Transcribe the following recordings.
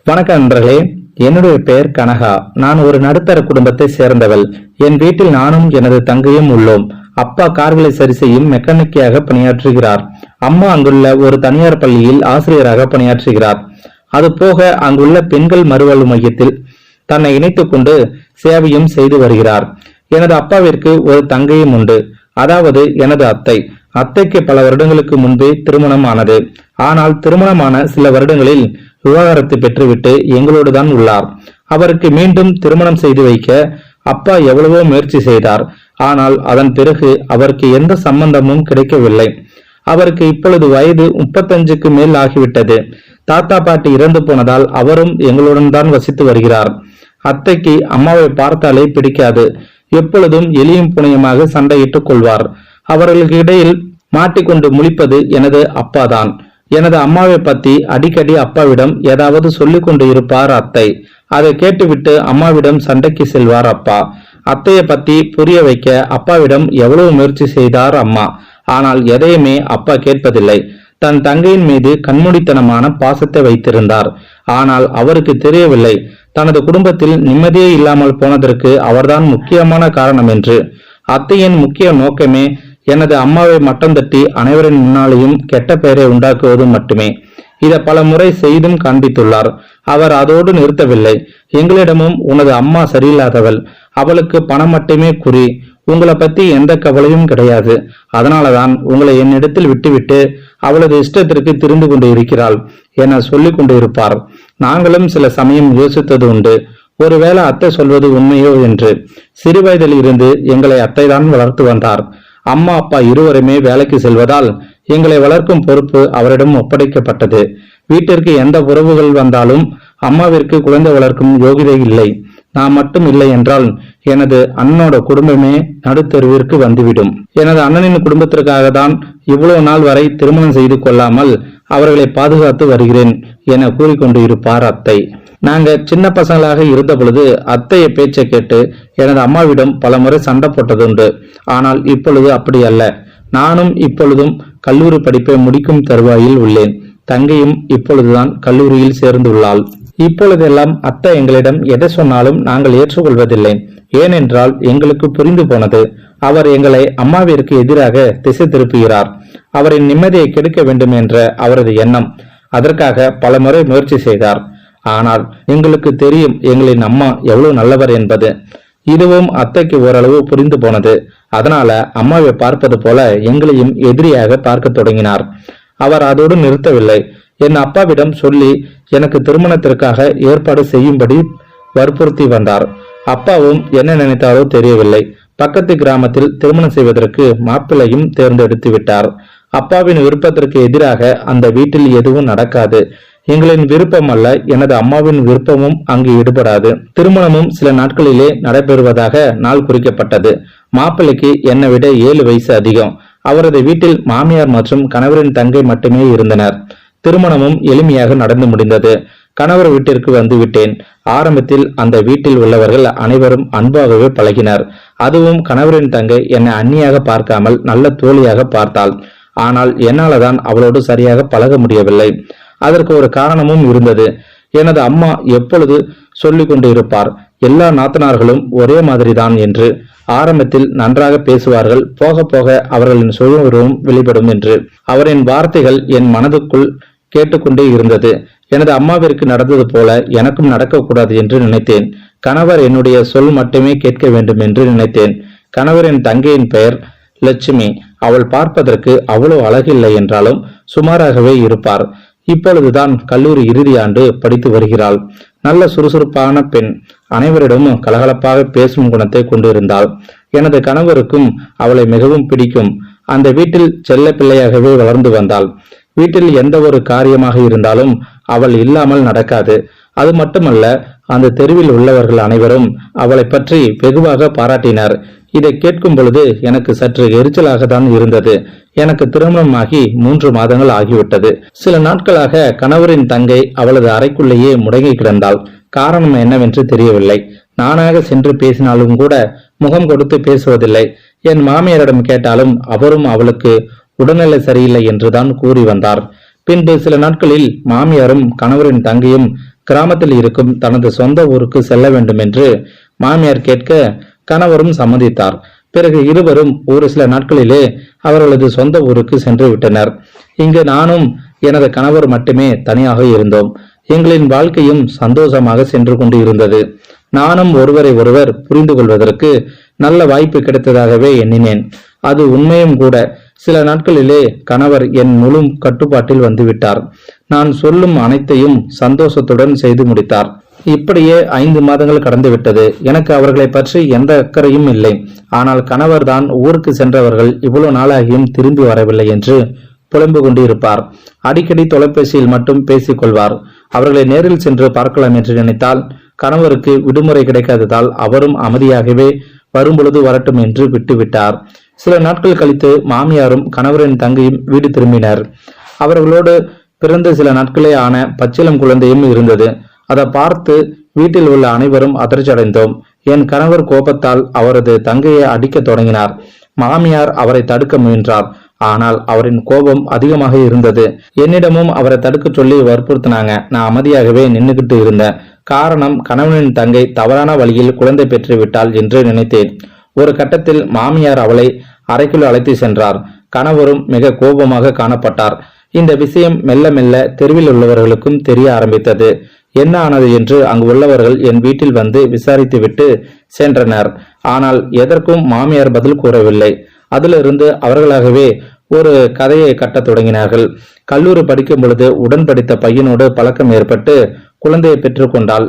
வணக்கம் நண்பர்களே. என்னுடைய பெயர் கனகா. நான் ஒரு நடுத்தர குடும்பத்தை சேர்ந்தவள். என் வீட்டில் நானும் எனது தங்கையும் உள்ளோம். அப்பா கார்களை சரி செய்யும் மெக்கானிக்கியாக பணியாற்றுகிறார். அம்மா அங்குள்ள ஒரு தனியார் பள்ளியில் ஆசிரியராக பணியாற்றுகிறார். அது போக அங்குள்ள பெண்கள் மறுவாழ்வு மையத்தில் தன்னை இணைத்துக் கொண்டு சேவையும் செய்து வருகிறார். எனது அப்பாவிற்கு ஒரு தங்கையும் உண்டு, அதாவது எனது அத்தை. அத்தைக்கு பல வருடங்களுக்கு முன்பே திருமணம் ஆனது. ஆனால் திருமணமான சில வருடங்களில் விவாகரத்து பெற்றுவிட்டு எங்களோடு தான் உள்ளார். அவருக்கு மீண்டும் திருமணம் செய்து வைக்க அப்பா எவ்வளவோ முயற்சி செய்தார். ஆனால் அதன் பிறகு அவருக்கு எந்த சம்பந்தமும் கிடைக்கவில்லை. அவருக்கு இப்பொழுது வயது 35க்கு மேல் ஆகிவிட்டது. தாத்தா பாட்டி இறந்து போனதால் அவரும் எங்களுடன் தான் வசித்து வருகிறார். அத்தைக்கு அம்மாவை பார்த்தாலே பிடிக்காது. எப்பொழுதும் எலியும் புனையுமாக சண்டையிட்டுக் கொள்வார். அவர்களுக்கு இடையில் மாட்டிக்கொண்டு முழிப்பது எனது அப்பாதான். எனது அம்மாவை பத்தி அடிக்கடி அப்பாவிடம் ஏதாவது சொல்லிக் கொண்டு இருப்பார் அத்தை. அதை கேட்டுவிட்டு அம்மாவிடம் சண்டைக்கு செல்வார் அப்பா. அத்தையை பத்தி புரிய வைக்க அப்பாவிடம் எவ்வளவு முயற்சி செய்தார் அம்மா. ஆனால் எதையுமே அப்பா கேட்பதில்லை. தன் தங்கையின் மீது கண்மூடித்தனமான பாசத்தை வைத்திருந்தார். ஆனால் அவருக்கு தெரியவில்லை, தனது குடும்பத்தில் நிம்மதியே இல்லாமல் போனதற்கு அவர்தான் முக்கியமான காரணம் என்று. அத்தையின் முக்கிய நோக்கமே எனது அம்மாவை மட்டம் தட்டி அனைவரின் முன்னாலேயும் கெட்ட பெயரை உண்டாக்குவது மட்டுமே. இதை பல முறை செய்தும் காண்பித்துள்ளார். அவர் அதோடு நிறுத்தவில்லை. எங்களிடமும் உனது அம்மா சரியில்லாதவள், அவளுக்கு பணம் மட்டுமே குறி, உங்களை பத்தி எந்த கவலையும் கிடையாது, அதனாலதான் உங்களை என்னிடத்தில் விட்டுவிட்டு அவளது இஷ்டத்திற்கு திரிந்து கொண்டு இருக்கிறாள் என சொல்லிக் கொண்டு இருப்பார். நாங்களும் சில சமயம் யோசித்தது உண்டு, ஒருவேளை அத்தை சொல்வது உண்மையோ என்று. சிறுவயதில் இருந்து எங்களை அத்தைதான் வளர்த்து வந்தார். அம்மா அப்பா இருவருமே வேலைக்கு செல்வதால் எங்களை வளர்க்கும் பொறுப்பு அவரிடம் ஒப்படைக்கப்பட்டது. வீட்டிற்கு எந்த உறவுகள் வந்தாலும் அம்மாவிற்கு குழந்தை வளர்க்கும் யோகிதை இல்லை. நான் மட்டும் இல்லை என்றால் எனது அண்ணனோட குடும்பமே நடுத்தருவிற்கு வந்துவிடும். எனது அண்ணனின் குடும்பத்திற்காக தான் இவ்வளவு நாள் வரை திருமணம் செய்து கொள்ளாமல் அவர்களை பாதுகாத்து வருகிறேன் என கூறிக்கொண்டு இருப்பார் அத்தை. நாங்க சின்ன பசங்களாக இருந்த பொழுது அத்தைய பேச்சை கேட்டு எனது அம்மாவிடம் பல முறை சண்டை போட்டதுண்டு. ஆனால் இப்பொழுது அப்படி அல்ல. நானும் இப்பொழுதும் கல்லூரி படிப்பை முடிக்கும் தருவாயில் உள்ளேன். தங்கையும் இப்பொழுதுதான் கல்லூரியில் சேர்ந்துள்ளாள். இப்பொழுதெல்லாம் அத்தை எங்களிடம் எதை சொன்னாலும் நாங்கள் ஏற்றுக்கொள்வதில்லை. ஏனென்றால் எங்களுக்கு புரிந்து போனது, அவர் எங்களை அம்மாவிற்கு எதிராக திசை திருப்புகிறார். அவரின் நிம்மதியை கெடுக்க வேண்டும் என்ற அவரது எண்ணம். அதற்காக பல முறை முயற்சி செய்தார். ஆனால் எங்களுக்கு தெரியும் எங்களின் அம்மா எவ்வளவு நல்லவர் என்பது. இதுவும் அத்தைக்கு ஓரளவு புரிந்து போனது. அதனால அம்மாவை பார்ப்பது போல எங்களையும் எதிரியாக பார்க்க தொடங்கினார். அவர் அதோடு நிறுத்தவில்லை. என் அப்பாவிடம் சொல்லி எனக்கு திருமணத்திற்காக ஏற்பாடு செய்யும்படி வற்புறுத்தி வந்தார். அப்பாவும் என்ன நினைத்தாரோ தெரியவில்லை. பக்கத்து கிராமத்தில் திருமணம் செய்வதற்கு மாப்பிள்ளையும் தேர்ந்தெடுத்து விட்டார். அப்பாவின் விருப்பத்திற்கு எதிராக அந்த வீட்டில் எதுவும் நடக்காது. எங்களின் விருப்பம் அல்ல, எனது அம்மாவின் விருப்பமும் அங்கு ஈடுபடாது. திருமணமும் சில நாட்களிலே நடைபெறுவதாக நாள் குறிக்கப்பட்டது. மாப்பிள்ளைக்கு என்னை விட 7 வயசு அதிகம். அவரது வீட்டில் மாமியார் மற்றும் கணவரின் தங்கை மட்டுமே இருந்தனர். திருமணமும் எளிமையாக நடந்து முடிந்தது. கணவர் வீட்டிற்கு வந்து விட்டேன். ஆரம்பத்தில் அந்த வீட்டில் உள்ளவர்கள் அனைவரும் அன்பாகவே பழகினர். அதுவும் கணவரின் தங்கை என்னை அந்நியாக பார்க்காமல் நல்ல தோழியாக பார்த்தாள். ஆனால் என்னால்தான் அவளோடு சரியாக பழக முடியவில்லை. அதற்கு ஒரு காரணமும் இருந்தது. எனது அம்மா எப்பொழுது சொல்லிக் கொண்டு இருப்பார், எல்லா நாத்தனார்களும் ஒரே மாதிரிதான் என்று. ஆரம்பத்தில் நன்றாக பேசுவார்கள், போக போக அவர்களின் சுயஉருவம் வெளிப்படும் என்று. அவரின் வார்த்தைகள் என் மனதுக்குள் கேட்டுக்கொண்டே இருந்தது. எனது அம்மாவிற்கு நடந்தது போல எனக்கும் நடக்கக்கூடாது என்று நினைத்தேன். கணவர் என்னுடைய சொல் மட்டுமே கேட்க வேண்டும் என்று நினைத்தேன். கணவரின் தங்கையின் பெயர் லட்சுமி. அவள் பார்ப்பதற்கு அவ்வளவு அழகில்லை என்றாலும் சுமாராகவே இருப்பார். இப்பொழுதுதான் கல்லூரி இறுதி ஆண்டு படித்து வருகிறாள். நல்ல சுறுசுறுப்பான பெண். அனைவரிடமும் கலகலப்பாக பேசும் குணத்தை கொண்டிருந்தாள். எனது கணவருக்கும் அவளை மிகவும் பிடிக்கும். அந்த வீட்டில் செல்ல பிள்ளையாகவே வளர்ந்து வந்தாள். வீட்டில் எந்த ஒரு காரியமாக இருந்தாலும் அவள் இல்லாமல் நடக்காது. அது மட்டுமல்ல, அந்த தெருவில் உள்ளவர்கள் அனைவரும் அவளை பற்றி வெகுவாக பாராட்டினர். இதை கேட்கும் பொழுது எனக்கு சற்று எரிச்சலாக தான் இருந்தது. எனக்கு திருமணமாகி 3 மாதங்கள் ஆகிவிட்டது. சில நாட்களாக கணவரின் தங்கை அவளது அறைக்குள்ளேயே முடங்கி கிடந்தாள். காரணம் என்னவென்று தெரியவில்லை. நானாக சென்று பேசினாலும் கூட முகம் கொடுத்து பேசுவதில்லை. என் மாமியாரிடம் கேட்டாலும் அவரும் அவளுக்கு உடல்நிலை சரியில்லை என்றுதான் கூறி வந்தார். பின்பு சில நாட்களில் மாமியாரும் கணவரின் தங்கையும் கிராமத்தில் இருக்கும் தனது சொந்த ஊருக்கு செல்ல வேண்டும் என்று மாமியார் கேட்க கணவரும் சம்மதித்தார். பிறகு இருவரும் ஒரு சில நாட்களிலே அவர்களது சொந்த ஊருக்கு சென்று விட்டனர். இங்கு நானும் எனது கணவர் மட்டுமே தனியாக இருந்தோம். எங்களின் வாழ்க்கையும் சந்தோஷமாக சென்று கொண்டு இருந்தது. நானும் ஒருவரை ஒருவர் புரிந்து கொள்வதற்கு நல்ல வாய்ப்பு கிடைத்ததாகவே எண்ணினேன். அது உண்மையும் கூட. சில நாட்களிலே கணவர் என் முழு கட்டுப்பாட்டில் வந்துவிட்டார். நான் சொல்லும் அனைத்தையும் சந்தோஷத்துடன் செய்து முடித்தார். இப்படியே 5 மாதங்கள் கடந்துவிட்டது. எனக்கு அவர்களை பற்றி எந்த அக்கறையும் இல்லை. ஆனால் கணவர் தான் ஊருக்கு சென்றவர்கள் இவ்வளவு நாளாகியும் திரும்பி வரவில்லை என்று புலம்பு கொண்டு இருப்பார். அடிக்கடி தொலைபேசியில் மட்டும் பேசிக் கொள்வார். அவர்களை நேரில் சென்று பார்க்கலாம் என்று நினைத்தால் கணவருக்கு விடுமுறை கிடைக்காததால் அவரும் அமைதியாகவே வரும்பொழுது வரட்டும் என்று விட்டுவிட்டார். சில நாட்கள் கழித்து மாமியாரும் கணவரின் தங்கையும் வீடு திரும்பினர். அவர்களோடு பிறந்த சில நாட்களே ஆன பச்சிளம் குழந்தையும் இருந்தது. அதை பார்த்து வீட்டில் உள்ள அனைவரும் அதிர்ச்சி அடைந்தோம். என் கணவர் கோபத்தால் அவரது தங்கையை அடிக்க தொடங்கினார். மாமியார் அவரை தடுக்க முயன்றார். ஆனால் அவரின் கோபம் அதிகமாக இருந்தது. என்னிடமும் அவரை தடுக்க சொல்லி வற்புறுத்தினாங்க. நான் அமைதியாகவே நின்னுகிட்டு இருந்தேன். காரணம், கணவனின் தங்கை தவறான வழியில் குழந்தை பெற்று விட்டாள் என்று நினைத்தேன். ஒரு கட்டத்தில் மாமியார் அவளை அறைக்குள் அழைத்து சென்றார். கணவரும் மிக கோபமாக காணப்பட்டார். இந்த விஷயம் மெல்ல மெல்ல தெருவில் உள்ளவர்களுக்கும் தெரிய ஆரம்பித்தது. என்ன ஆனது என்று அங்கு உள்ளவர்கள் என் வீட்டில் வந்து விசாரித்துவிட்டு சென்றனர். ஆனால் எதற்கும் மாமியார் பதில் கூறவில்லை. அதிலிருந்து அவர்களாகவே ஒரு கதையை கட்டத் தொடங்கினார்கள். கல்லூரி படிக்கும் பொழுது உடன் படித்த பையனோடு பழக்கம் ஏற்பட்டு குழந்தையை பெற்றுக்கொண்டாள்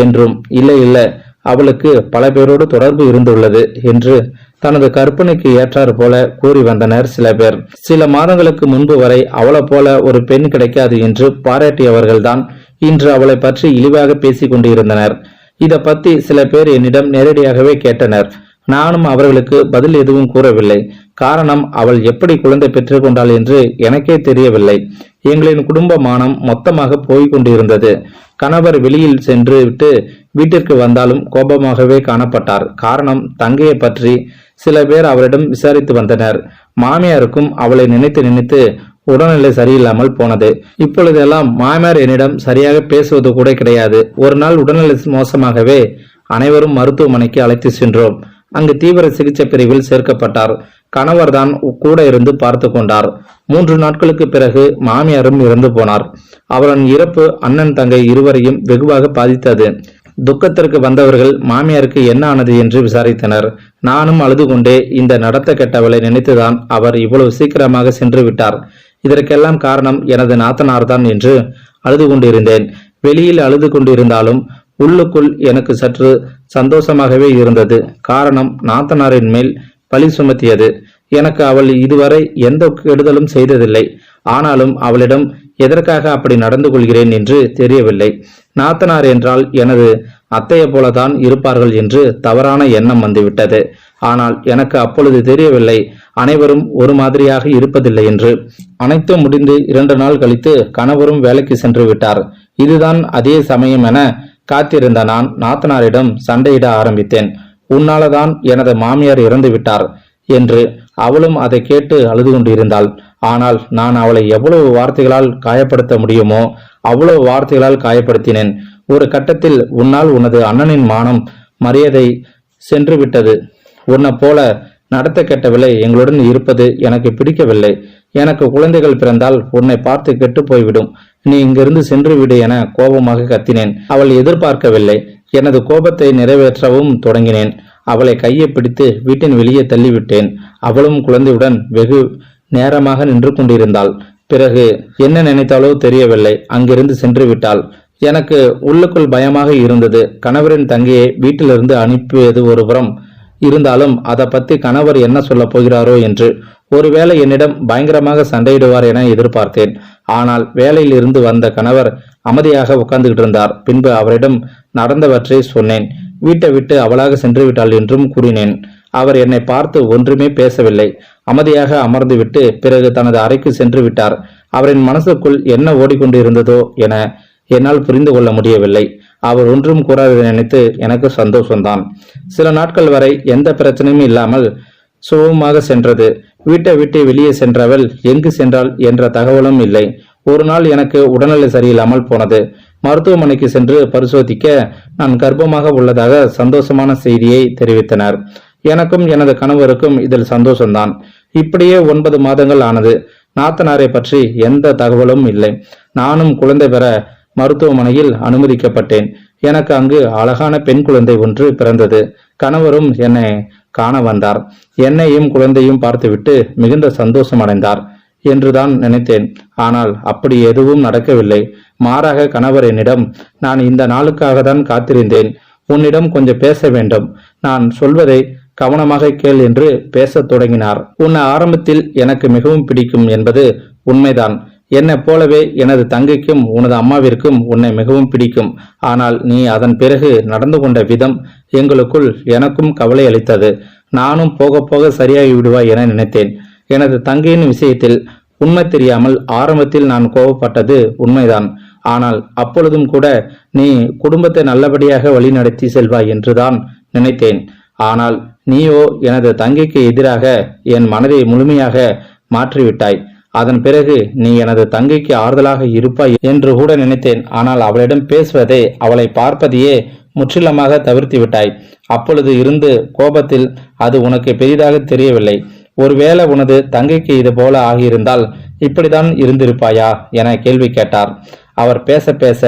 என்றும், இல்லை அவளுக்கு பல பேரோடு தொடர்பு இருந்துள்ளது என்று தனது கற்பனைக்கு ஏற்றாறு போல கூறி வந்தனர் சில பேர். சில மாதங்களுக்கு முன்பு வரை அவளை போல ஒரு பெண் கிடைக்காது என்று பாராட்டியவர்கள்தான் இன்று அவளை பற்றி இழிவாக பேசிக் கொண்டிருந்தனர். இதை பத்தி சில பேர் என்னிடம் நேரடியாகவே கேட்டனர். நானும் அவர்களுக்கு பதில் எதுவும் கூறவில்லை. காரணம், அவள் எப்படி குழந்தை பெற்றுக் கொண்டாள் என்று எனக்கே தெரியவில்லை. எங்களின் குடும்ப மானம் மொத்தமாக போய்க் கொண்டிருந்தது. கணவர் வெளியில் சென்று விட்டு வீட்டிற்கு வந்தாலும் கோபமாகவே காணப்பட்டார். காரணம், தங்கையை பற்றி சில பேர் அவரிடம் விசாரித்து வந்தனர். மாமியாருக்கும் அவளை நினைத்து நினைத்து உடல்நிலை சரியில்லாமல் போனது. இப்பொழுதெல்லாம் மாமியார் என்னிடம் சரியாக பேசுவது கூட கிடையாது. ஒரு நாள் உடல்நிலை மோசமாகவே அனைவரும் மருத்துவமனைக்கு அழைத்து சென்றோம். அங்கு தீவிர சிகிச்சை பிரிவில் சேர்க்கப்பட்டார். கணவர் தான் கூட இருந்து பார்த்து கொண்டார். 3 நாட்களுக்கு பிறகு மாமியாரும் இறந்து போனார். அவரின் இறப்பு அண்ணன் தங்கை இருவரையும் வெகுவாக பாதித்தது. துக்கத்திற்கு வந்தவர்கள் மாமியாருக்கு என்ன ஆனது என்று விசாரித்தனர். நானும் அழுது கொண்டே, இந்த நடத்த கெட்டவளை நினைத்துதான் அவர் இவ்வளவு சீக்கிரமாக சென்று விட்டார். இதற்கெல்லாம் காரணம் எனது நாத்தனார் தான் என்று அழுது கொண்டிருந்தேன். வெளியில் அழுது கொண்டிருந்தாலும் உள்ளுக்குள் எனக்கு சற்று சந்தோஷமாகவே இருந்தது. காரணம், நாத்தனாரின் மேல் பழி சுமத்தியது. எனக்கு அவள் இதுவரை எந்த கெடுதலும் செய்ததில்லை. ஆனாலும் அவளிடம் எதற்காக அப்படி நடந்து கொள்கிறேன் என்று தெரியவில்லை. நாத்தனார் என்றால் எனது அத்தையை போலதான் இருப்பார்கள் என்று தவறான எண்ணம் வந்துவிட்டது. ஆனால் எனக்கு அப்பொழுது தெரியவில்லை அனைவரும் ஒரு மாதிரியாக இருப்பதில்லை என்று. அனைத்தும் முடிந்து 2 நாள் கழித்து கணவரும் வேலைக்கு சென்று விட்டார். இதுதான் அதே சமயம் என காத்திருந்த நான் நாத்தனாரிடம் சண்டையிட ஆரம்பித்தேன். உன்னாலதான் எனது மாமியார் இறந்து விட்டார் என்று. அவளும் அதை கேட்டு அழுது கொண்டிருந்தாள். ஆனால் நான் அவளை எவ்வளவு வார்த்தைகளால் காயப்படுத்த முடியுமோ அவ்வளவு வார்த்தைகளால் காயப்படுத்தினேன். ஒரு கட்டத்தில், உன்னால் உனது அண்ணனின் மானம் மரியாதை சென்று விட்டது. உன்னை போல நடத்த கெட்டவில்லை எங்களுடன் இருப்பது எனக்கு பிடிக்கவில்லை. எனக்கு குழந்தைகள் பிறந்தால் உன்னை பார்த்து கெட்டு போய்விடும். நீ இங்கிருந்து சென்று விடு என கோபமாக கத்தினேன். அவள் எதிர்பார்க்கவில்லை. எனது கோபத்தை நிறைவேற்றவும் தொடங்கினேன். அவளை கையை பிடித்து வீட்டின் வெளியே தள்ளிவிட்டேன். அவளும் குழந்தையுடன் வெகு நேரமாக நின்று கொண்டிருந்தாள். பிறகு என்ன நினைத்தாலோ தெரியவில்லை, அங்கிருந்து சென்று விட்டாள். எனக்கு உள்ளுக்குள் பயமாக இருந்தது. கணவரின் தங்கையை வீட்டிலிருந்து அனுப்பியது ஒரு புறம் இருந்தாலும் அதை பத்தி கணவர் என்ன சொல்ல போகிறாரோ என்று. ஒருவேளை என்னிடம் பயங்கரமாக சண்டையிடுவார் என எதிர்பார்த்தேன். ஆனால் வேலையில் இருந்து வந்த கணவர் அமைதியாக உட்கார்ந்துகிட்டு இருந்தார். பின்பு அவரிடம் நடந்தவற்றை சொன்னேன். வீட்டை விட்டு அவளாக சென்று விட்டாள் என்றும் கூறினேன். அவர் என்னை பார்த்து ஒன்றுமே பேசவில்லை. அமைதியாக அமர்ந்து விட்டு பிறகு தனது அறைக்கு சென்று விட்டார். அவரின் மனசுக்குள் என்ன ஓடிக்கொண்டு இருந்ததோ என என்னால் புரிந்து கொள்ள முடியவில்லை. அவர் ஒன்றும் கூறாததை நினைத்து எனக்கு சந்தோஷம்தான். சில நாட்கள் வரை எந்த பிரச்சனையும் இல்லாமல் சுகமாக சென்றது. வீட்டை விட்டு வெளியே சென்றவள் எங்கு சென்றாள் என்ற தகவலும் இல்லை. ஒரு நாள் எனக்கு உடல்நிலை சரியில்லாமல் போனது. மருத்துவமனைக்கு சென்று பரிசோதிக்க நான் கர்ப்பமாக உள்ளதாக சந்தோஷமான செய்தியை தெரிவித்தனர். எனக்கும் எனது கணவருக்கும் இதில் சந்தோஷம்தான். இப்படியே 9 மாதங்கள் ஆனது. நாத்தனாரை பற்றி எந்த தகவலும் இல்லை. நானும் குழந்தை பெற மருத்துவமனையில் அனுமதிக்கப்பட்டேன். எனக்கு அங்கு அழகான பெண் குழந்தை ஒன்று பிறந்தது. கணவரும் என்னை காண வந்தார். என்னையும் குழந்தையும் பார்த்துவிட்டு மிகுந்த சந்தோஷம் அடைந்தார் என்றுதான் நினைத்தேன். ஆனால் அப்படி எதுவும் நடக்கவில்லை. மாறாக கணவர் என்னிடம், நான் இந்த நாளுக்காக தான் காத்திருந்தேன், உன்னிடம் கொஞ்சம் பேச வேண்டும், நான் சொல்வதை கவனமாக கேள் என்று பேசத் தொடங்கினார். உன்னை ஆரம்பத்தில் எனக்கு மிகவும் பிடிக்கும் என்பது உண்மைதான். என்னை போலவே எனது தங்கைக்கும் உனது அம்மாவிற்கும் உன்னை மிகவும் பிடிக்கும். ஆனால் நீ அதன் பிறகு நடந்து கொண்ட விதம் எங்களுக்குள் எனக்கும் கவலை அளித்தது. நானும் போக போக சரியாகி விடுவாய் என நினைத்தேன். எனது தங்கையின் விஷயத்தில் உண்மை தெரியாமல் ஆரம்பத்தில் நான் கோபப்பட்டது உண்மைதான். ஆனால் அப்பொழுதும் கூட நீ குடும்பத்தை நல்லபடியாக வழிநடத்தி செல்வாய் என்றுதான் நினைத்தேன். ஆனால் நீயோ எனது தங்கைக்கு எதிராக என் மனதை முழுமையாக மாற்றிவிட்டாய். அதன் பிறகு நீ எனது தங்கைக்கு ஆறுதலாக இருப்பாய் என்று கூட நினைத்தேன். ஆனால் அவளிடம் பேசுவதை, அவளை பார்ப்பதையே முற்றிலுமாக தவிர்த்து விட்டாய். அப்பொழுது இருந்து கோபத்தில் அது உனக்கு பெரிதாக தெரியவில்லை. ஒருவேளை உனது தங்கைக்கு இது போல ஆகியிருந்தால் இப்படிதான் இருந்திருப்பாயா என கேள்வி கேட்டார். அவர் பேச பேச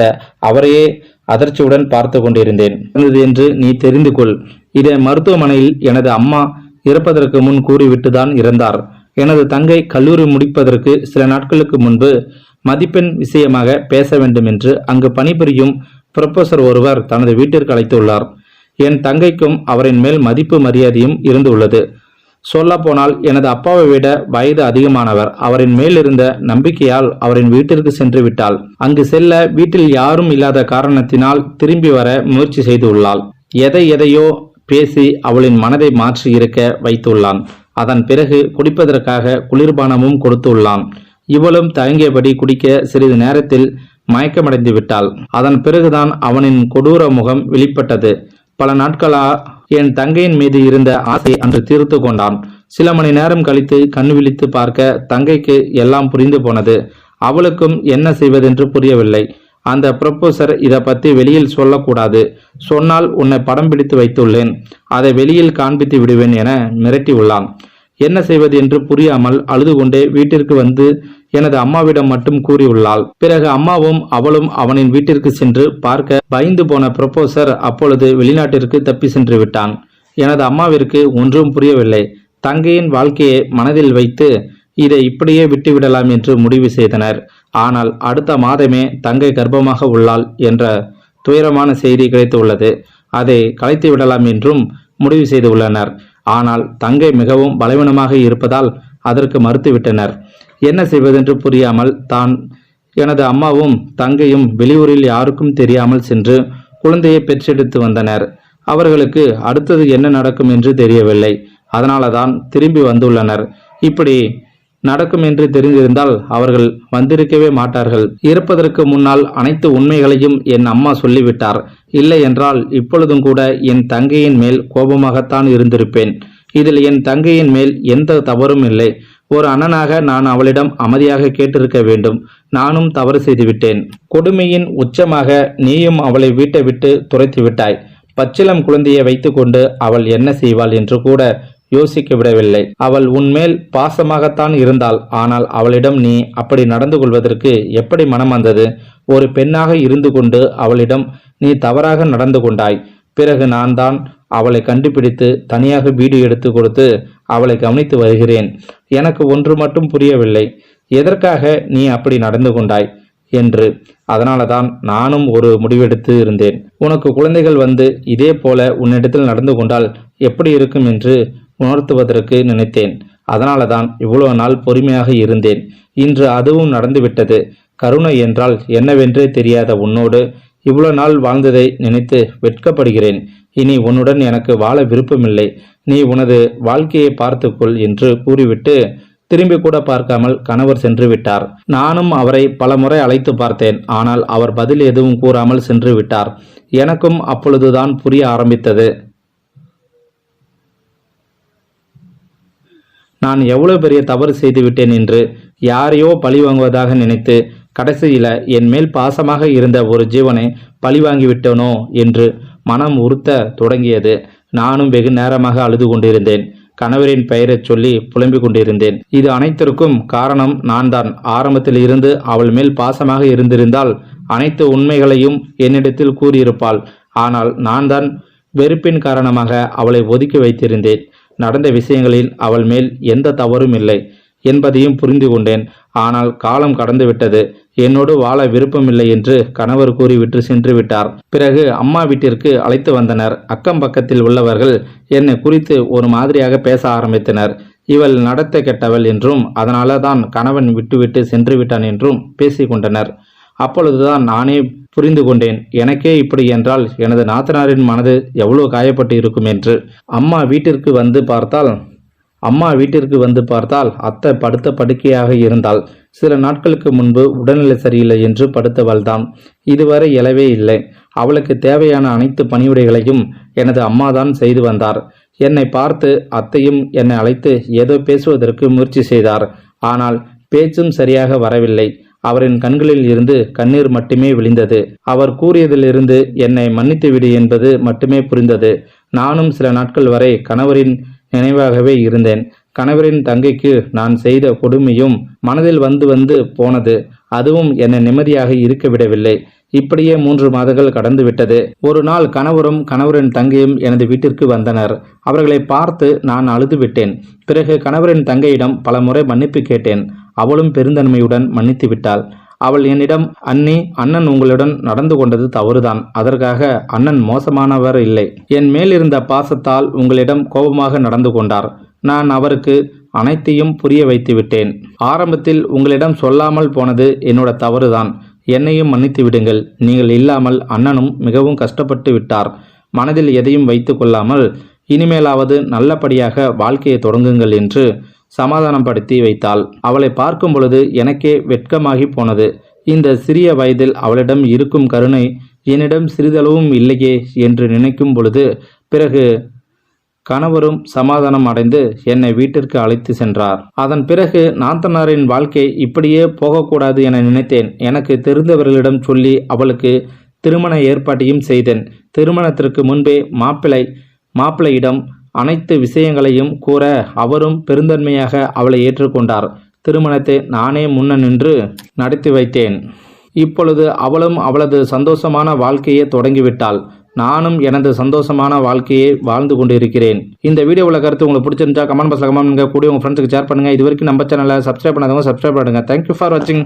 அவரையே அதிர்ச்சியுடன் பார்த்து கொண்டிருந்தேன். என்று நீ தெரிந்து கொள், இதை மருத்துவமனையில் எனது அம்மா இறப்பதற்கு முன் கூறிவிட்டுதான் இறந்தார். எனது தங்கை கல்லூரி முடிப்பதற்கு சில நாட்களுக்கு முன்பு மதிப்பெண் விஷயமாக பேச வேண்டும் என்று அங்கு பணிபுரியும் புரொஃபசர் ஒருவர் தனது வீட்டிற்கு அழைத்துள்ளார். என் தங்கைக்கும் அவரின் மேல் மதிப்பு மரியாதையும் இருந்து உள்ளது. சொல்ல போனால் எனது அப்பாவை விட வயது அதிகமானவர். அவரின் மேல் இருந்த நம்பிக்கையால் அவரின் வீட்டிற்கு சென்று விட்டாள். அங்கு செல்ல வீட்டில் யாரும் இல்லாத காரணத்தினால் திரும்பி வர முயற்சி செய்துள்ளாள். எதையோ பேசி அவளின் மனதை மாற்றி இருக்க வைத்துள்ளான். அதன் பிறகு குடிப்பதற்காக குளிர்பானமும் கொடுத்துள்ளான். இவளும் தயங்கியபடி குடிக்க சிறிது நேரத்தில் மயக்கமடைந்து விட்டாள். அதன் பிறகுதான் அவனின் கொடூர முகம் வெளிப்பட்டது. பல நாட்களா என் தங்கையின் மீது இருந்த ஆசை அன்று தீர்த்து கொண்டான். சில மணி நேரம் கழித்து கண் விழித்து பார்க்க தங்கைக்கு எல்லாம் புரிந்து போனது. அவளுக்கும் என்ன செய்வதென்று புரியவில்லை. அந்த புரொஃபசர் இதை பத்தி வெளியில் சொல்லக்கூடாது, சொன்னால் உன்னை படம் பிடித்து வைத்துள்ளேன், அதை வெளியில் காண்பித்து விடுவேன் என மிரட்டி உள்ளான். என்ன செய்வது என்று புரியாமல் அழுது கொண்டே வீட்டிற்கு வந்து எனது அம்மாவிடம் மட்டும் கூறியுள்ளாள். பிறகு அம்மாவும் அவளும் அவனின் வீட்டிற்கு சென்று பார்க்க பயந்து போன புரொஃபசர் அப்பொழுது வெளிநாட்டிற்கு தப்பி சென்று விட்டான். எனது அம்மாவிற்கு ஒன்றும் புரியவில்லை. தங்கையின் வாழ்க்கையை மனதில் வைத்து இதை இப்படியே விட்டுவிடலாம் என்று முடிவு செய்தனர். ஆனால் அடுத்த மாதமே தங்கை கர்ப்பமாக உள்ளாள் என்ற துயரமான செய்தி கிடைத்துள்ளது. அதை கலைத்து விடலாம் என்றும் முடிவு செய்துள்ளனர். ஆனால் தங்கை மிகவும் பலவீனமாக இருப்பதால் அதற்கு மறுத்துவிட்டனர். என்ன செய்வதென்று புரியாமல் எனது அம்மாவும் தங்கையும் வெளியூரில் யாருக்கும் தெரியாமல் சென்று குழந்தையை பெற்றெடுத்து வந்தனர். அவர்களுக்கு அடுத்தது என்ன நடக்கும் என்று தெரியவில்லை. அதனாலதான் திரும்பி வந்துள்ளனர். இப்படி நடக்கும் என்று தெரிந்திருந்தால் அவர்கள் வந்திருக்கவே மாட்டார்கள். இறப்பதற்கு முன்னால் அனைத்து உண்மைகளையும் என் அம்மா சொல்லிவிட்டார். இல்லை என்றால் இப்பொழுதும் கூட என் தங்கையின் மேல் கோபமாகத்தான் இருந்திருப்பேன். இதில் என் தங்கையின் மேல் எந்த தவறும் இல்லை. ஒரு அண்ணனாக நான் அவளிடம் அமைதியாக கேட்டிருக்க வேண்டும். நானும் தவறு செய்துவிட்டேன். கொடுமையின் உச்சமாக நீயும் அவளை வீட்டை விட்டு துரைத்து விட்டாய். பச்சிளம் குழந்தையை வைத்துக்கொண்டு அவள் என்ன செய்வாள் என்று கூட யோசிக்க விடவில்லை. அவள் உன்மேல் பாசமாகத்தான் இருந்தாள். ஆனால் அவளிடம் நீ அப்படி நடந்து கொள்வதற்கு எப்படி மனம் வந்தது? ஒரு பெண்ணாக இருந்து கொண்டு அவளிடம் நீ தவறாக நடந்து கொண்டாய். பிறகு நான் தான் அவளை கண்டுபிடித்து தனியாக வீடு எடுத்து கொடுத்து அவளை கவனித்து வருகிறேன். எனக்கு ஒன்று மட்டும் புரியவில்லை, எதற்காக நீ அப்படி நடந்து கொண்டாய் என்று. அதனாலதான் நானும் ஒரு முடிவெடுத்து இருந்தேன். உனக்கு குழந்தைகள் வந்து இதே போல உன்னிடத்தில் நடந்து கொண்டால் எப்படி இருக்கும் என்று உணர்த்துவதற்கு நினைத்தேன். அதனாலதான் இவ்வளவு நாள் பொறுமையாக இருந்தேன். இன்று அதுவும் நடந்துவிட்டது. கருணை என்றால் என்னவென்றே தெரியாத உன்னோடு இவ்வளவு நாள் வாழ்ந்ததை நினைத்து வெட்கப்படுகிறேன். இனி உன்னுடன் எனக்கு வாழ விருப்பமில்லை. நீ உனது வாழ்க்கையை பார்த்துக்கொள் என்று கூறிவிட்டு திரும்பி கூட பார்க்காமல் கணவர் சென்று விட்டார். நானும் அவரை பலமுறை அழைத்து பார்த்தேன். ஆனால் அவர் பதில் எதுவும் கூறாமல் சென்று விட்டார். எனக்கும் அப்பொழுதுதான் புரிய ஆரம்பித்தது, நான் எவ்வளவு பெரிய தவறு செய்து விட்டேன் என்று. யாரையோ பழி வாங்குவதாக நினைத்து கடைசியில என் மேல் பாசமாக இருந்த ஒரு ஜீவனை பழிவாங்கி விட்டனோ என்று மனம் உறுத்த தொடங்கியது. நானும் வெகு நேரமாக அழுது கொண்டிருந்தேன். கணவரின் பெயரைச் சொல்லி புலம்பிக் கொண்டிருந்தேன். இது அனைத்திற்கும் காரணம் நான் தான். ஆரம்பத்தில் இருந்து அவள் மேல் பாசமாக இருந்திருந்தால் அனைத்து உண்மைகளையும் என்னிடத்தில் கூறியிருப்பாள். ஆனால் நான் தான் வெறுப்பின் காரணமாக அவளை ஒதுக்கி வைத்திருந்தேன். நடந்த விஷயங்களில் அவள் மேல் எந்த தவறும் இல்லை என்பதையும் புரிந்து கொண்டேன். ஆனால் காலம் கடந்து விட்டது. என்னோடு வாழ விருப்பமில்லை என்று கணவர் கூறிவிட்டு சென்று விட்டார். பிறகு அம்மா வீட்டிற்கு அழைத்து வந்தனர். அக்கம் பக்கத்தில் உள்ளவர்கள் என்னை குறித்து ஒரு மாதிரியாக பேச ஆரம்பித்தனர். இவள் நடத்த கெட்டவள் என்றும் அதனால தான் கணவன் விட்டுவிட்டு சென்று விட்டான் என்றும் பேசிக்கொண்டனர். அப்பொழுதுதான் நானே புரிந்து கொண்டேன், எனக்கே இப்படி என்றால் எனது நாத்தனாரின் மனது எவ்வளவு காயப்பட்டு இருக்கும் என்று. அம்மா வீட்டிற்கு வந்து பார்த்தால் அத்தை படுத்த படுக்கையாக இருந்தாள். சில நாட்களுக்கு முன்பு உடல்நிலை சரியில்லை என்று படுத்தவள்தான். இதுவரை எழவே இல்லை. அவளுக்கு தேவையான அனைத்து பணிவிடைகளையும் எனது அம்மாதான் செய்து வந்தார். என்னை பார்த்து அத்தையும் என்னை அழைத்து ஏதோ பேசுவதற்கு முயற்சி செய்தார். ஆனால் பேச்சும் சரியாக வரவில்லை. அவரின் கண்களில் இருந்து கண்ணீர் மட்டுமே விழிந்தது. அவர் கூறியதிலிருந்து என்னை மன்னித்து விடு என்பது மட்டுமே புரிந்தது. நானும் சில நாட்கள் வரை கணவரின் நினைவாகவே இருந்தேன். கணவரின் தங்கைக்கு நான் செய்த கொடுமையும் மனதில் வந்து போனது. அதுவும் என்னை நிம்மதியாக இருக்க விடவில்லை. இப்படியே 3 மாதங்கள் கடந்து விட்டது. ஒரு நாள் கணவரும் கணவரின் தங்கையும் எனது வீட்டிற்கு வந்தனர். அவர்களை பார்த்து நான் அழுது விட்டேன். பிறகு கணவரின் தங்கையிடம் பல முறை மன்னிப்பு கேட்டேன். அவளும் பெருந்தன்மையுடன் மன்னித்து விட்டாள். அவள் என்னிடம், அண்ணன் உங்களுடன் நடந்து கொண்டது தவறுதான். அதற்காக அண்ணன் மோசமானவர் இல்லை. என் மேலிருந்த பாசத்தால் உங்களிடம் கோபமாக நடந்து கொண்டார். நான் அவருக்கு அனைத்தையும் புரிய வைத்து விட்டேன். ஆரம்பத்தில் உங்களிடம் சொல்லாமல் போனது என்னோட தவறுதான். என்னையும் மன்னித்து விடுங்கள். நீங்கள் இல்லாமல் அண்ணனும் மிகவும் கஷ்டப்பட்டு விட்டார். மனதில் எதையும் வைத்து கொள்ளாமல் இனிமேலாவது நல்லபடியாக வாழ்க்கையை தொடங்குங்கள் என்று சமாதானப்படுத்தி வைத்தாள். அவளை பார்க்கும் பொழுது எனக்கே வெட்கமாகி போனது. இந்த சிறிய வயதில் அவளிடம் இருக்கும் கருணை என்னிடம் சிறிதளவும் இல்லையே என்று நினைக்கும் பொழுது பிறகு கணவரும் சமாதானம் அடைந்து என்னை வீட்டிற்கு அழைத்து சென்றார். அதன் பிறகு நாத்தனாரின் வாழ்க்கை இப்படியே போகக்கூடாது என நினைத்தேன். எனக்கு தெரிந்தவர்களிடம் சொல்லி அவளுக்கு திருமண ஏற்பாட்டையும் செய்தேன். திருமணத்திற்கு முன்பே மாப்பிள்ளையிடம் அனைத்து விஷயங்களையும் கூற அவரும் பெருந்தன்மையாக அவளை ஏற்றுக்கொண்டார். திருமணத்தை நானே முன்ன நின்று நடத்தி வைத்தேன். இப்பொழுது அவளும் அவளது சந்தோஷமான வாழ்க்கையை தொடங்கிவிட்டாள். நானும் எனது சந்தோஷமான வாழ்க்கையை வாழ்ந்து கொண்டிருக்கிறேன். இந்த வீடியோவில் கருத்து உங்களுக்கு பிடிச்சிருந்தா கமெண்ட் பாக்ஸில் கமெண்ட் பண்ணுங்க. கூட உங்கள் ஃப்ரெண்ட்ஸுக்கு ஷேர் பண்ணுங்கள். இது வரைக்கும் நம்ம சேனலை சப்ஸ்கிரைப் பண்ணாதவங்க சப்ஸ்கிரைப் பண்ணுங்கள். தேங்க்யூ ஃபார் வாட்சிங்.